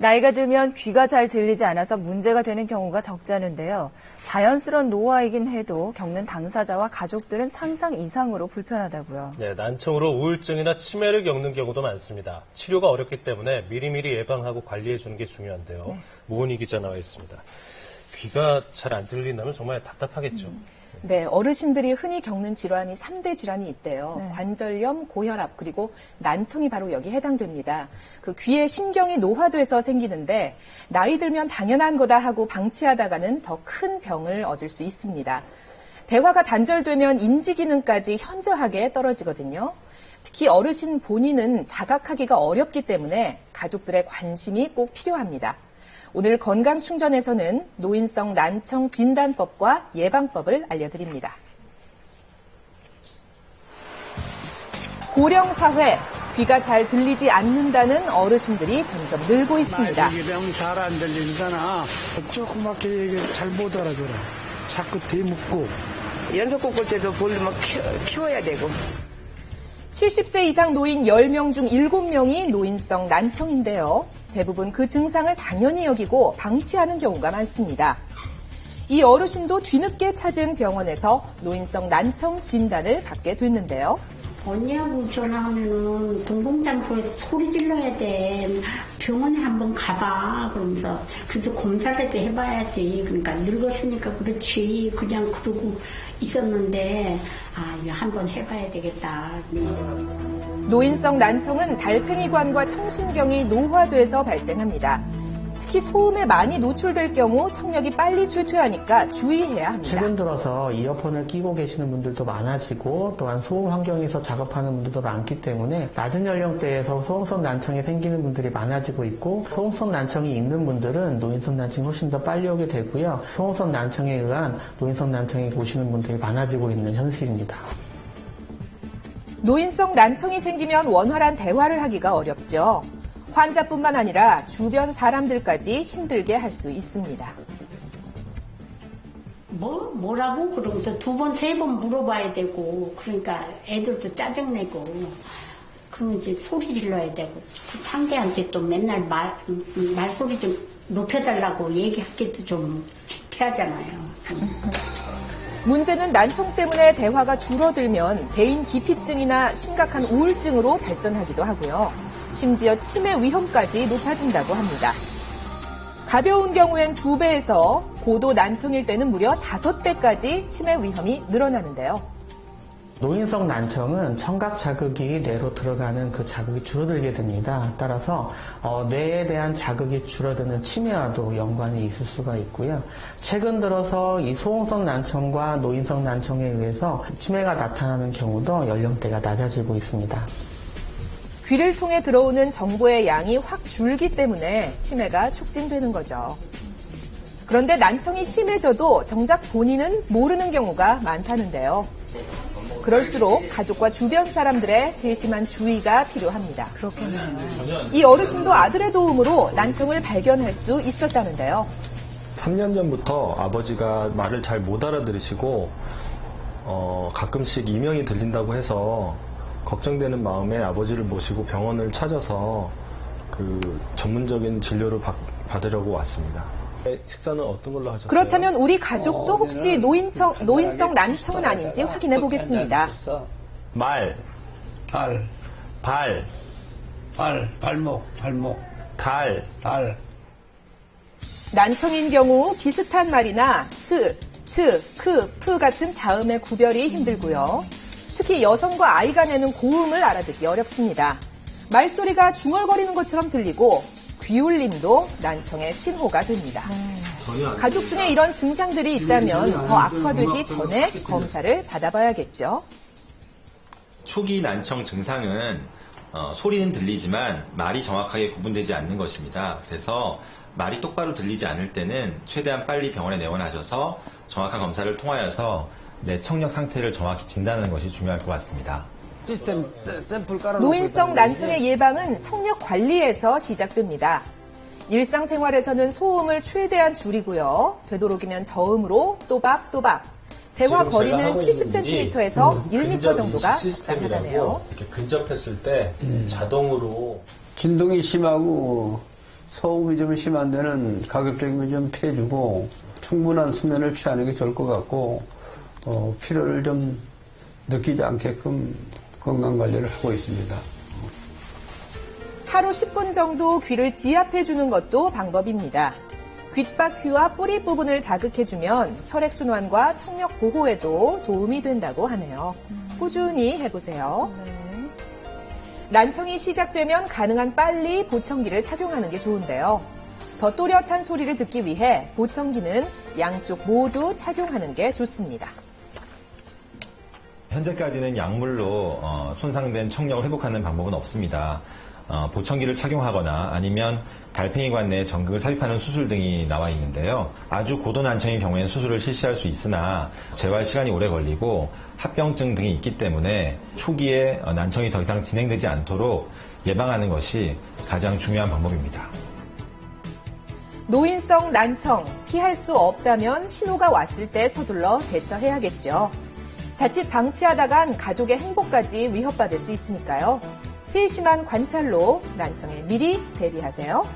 나이가 들면 귀가 잘 들리지 않아서 문제가 되는 경우가 적잖은데요. 자연스러운 노화이긴 해도 겪는 당사자와 가족들은 상상 이상으로 불편하다고요. 네, 난청으로 우울증이나 치매를 겪는 경우도 많습니다. 치료가 어렵기 때문에 미리미리 예방하고 관리해 주는 게 중요한데요. 네. 모은희 기자 나와 있습니다. 귀가 잘 안 들린다면 정말 답답하겠죠. 네, 어르신들이 흔히 겪는 질환이 3대 질환이 있대요. 네. 관절염, 고혈압, 그리고 난청이 바로 여기에 해당됩니다. 그 귀의 신경이 노화돼서 생기는데 나이 들면 당연한 거다 하고 방치하다가는 더 큰 병을 얻을 수 있습니다. 대화가 단절되면 인지 기능까지 현저하게 떨어지거든요. 특히 어르신 본인은 자각하기가 어렵기 때문에 가족들의 관심이 꼭 필요합니다. 오늘 건강충전에서는 노인성 난청 진단법과 예방법을 알려드립니다. 고령사회, 귀가 잘 들리지 않는다는 어르신들이 점점 늘고 있습니다. 말이랑 잘 안 들린다나 조그맣게 얘기 잘 못 알아들어. 자꾸 대묻고. 연속곡 볼 때도 볼륨을 키워야 되고. 70세 이상 노인 10명 중 7명이 노인성 난청인데요. 대부분 그 증상을 당연히 여기고 방치하는 경우가 많습니다. 이 어르신도 뒤늦게 찾은 병원에서 노인성 난청 진단을 받게 됐는데요. 언니하고 전화하면은 공공장소에서 소리 질러야 돼. 병원에 한번 가봐. 그러면서 그래서 검사라도 해봐야지. 그러니까 늙었으니까 그렇지. 그냥 그러고 있었는데 이거 한번 해봐야 되겠다. 노인성 난청은 달팽이관과 청신경이 노화돼서 발생합니다. 특히 소음에 많이 노출될 경우 청력이 빨리 쇠퇴하니까 주의해야 합니다. 최근 들어서 이어폰을 끼고 계시는 분들도 많아지고 또한 소음 환경에서 작업하는 분들도 많기 때문에 낮은 연령대에서 소음성 난청이 생기는 분들이 많아지고 있고 소음성 난청이 있는 분들은 노인성 난청이 훨씬 더 빨리 오게 되고요. 소음성 난청에 의한 노인성 난청이 오시는 분들이 많아지고 있는 현실입니다. 노인성 난청이 생기면 원활한 대화를 하기가 어렵죠. 환자뿐만 아니라 주변 사람들까지 힘들게 할 수 있습니다. 뭐라고? 그러면서 2번, 3번 물어봐야 되고, 그러니까 애들도 짜증내고, 그러면 이제 소리 질러야 되고, 상대한테 또 맨날 말소리 좀 높여달라고 얘기하기도 좀 창피하잖아요. 문제는 난청 때문에 대화가 줄어들면 대인 기피증이나 심각한 우울증으로 발전하기도 하고요. 심지어 치매 위험까지 높아진다고 합니다. 가벼운 경우엔 2배에서 고도 난청일 때는 무려 5배까지 치매 위험이 늘어나는데요. 노인성 난청은 청각 자극이 뇌로 들어가는 그 자극이 줄어들게 됩니다. 따라서 뇌에 대한 자극이 줄어드는 치매와도 연관이 있을 수가 있고요. 최근 들어서 이 소음성 난청과 노인성 난청에 의해서 치매가 나타나는 경우도 연령대가 낮아지고 있습니다. 귀를 통해 들어오는 정보의 양이 확 줄기 때문에 치매가 촉진되는 거죠. 그런데 난청이 심해져도 정작 본인은 모르는 경우가 많다는데요. 그럴수록 가족과 주변 사람들의 세심한 주의가 필요합니다. 그렇겠네요. 이 어르신도 아들의 도움으로 난청을 발견할 수 있었다는데요. 3년 전부터 아버지가 말을 잘 못 알아들으시고 가끔씩 이명이 들린다고 해서 걱정되는 마음에 아버지를 모시고 병원을 찾아서 그 전문적인 진료를 받으려고 왔습니다. 식사는 어떤 걸로 하셨어요? 그렇다면 우리 가족도 혹시 노인성 난청은 아닌지 확인해 보겠습니다. 말, 발목, 달. 난청인 경우 비슷한 말이나 스, 츠, 크, 프 같은 자음의 구별이 힘들고요. 특히 여성과 아이가 내는 고음을 알아듣기 어렵습니다. 말소리가 중얼거리는 것처럼 들리고 귀울림도 난청의 신호가 됩니다. 가족 중에 이런 증상들이 있다면 더 악화되기 전에 검사를 받아봐야겠죠. 초기 난청 증상은 소리는 들리지만 말이 정확하게 구분되지 않는 것입니다. 그래서 말이 똑바로 들리지 않을 때는 최대한 빨리 병원에 내원하셔서 정확한 검사를 통하여서 내 청력 상태를 정확히 진단하는 것이 중요할 것 같습니다. 노인성 난청의 예방은 청력 관리에서 시작됩니다. 일상생활에서는 소음을 최대한 줄이고요. 되도록이면 저음으로 또박또박. 대화 거리는 70cm에서 1m 정도가 적당하다네요. 이렇게 근접했을 때 자동으로 진동이 심하고 소음이 좀 심한 데는 가급적이면 좀 피해주고 충분한 수면을 취하는 게 좋을 것 같고 피로를 좀 느끼지 않게끔 건강관리를 하고 있습니다. 하루 10분 정도 귀를 지압해주는 것도 방법입니다. 귓바퀴와 뿌리 부분을 자극해주면 혈액순환과 청력 보호에도 도움이 된다고 하네요. 꾸준히 해보세요. 난청이 시작되면 가능한 빨리 보청기를 착용하는 게 좋은데요. 더 또렷한 소리를 듣기 위해 보청기는 양쪽 모두 착용하는 게 좋습니다. 현재까지는 약물로 손상된 청력을 회복하는 방법은 없습니다. 보청기를 착용하거나 아니면 달팽이관 내에 전극을 삽입하는 수술 등이 나와 있는데요. 아주 고도 난청인 경우에는 수술을 실시할 수 있으나 재활 시간이 오래 걸리고 합병증 등이 있기 때문에 초기에 난청이 더 이상 진행되지 않도록 예방하는 것이 가장 중요한 방법입니다. 노인성 난청, 피할 수 없다면 신호가 왔을 때 서둘러 대처해야겠죠. 자칫 방치하다간 가족의 행복까지 위협받을 수 있으니까요. 세심한 관찰로 난청에 미리 대비하세요.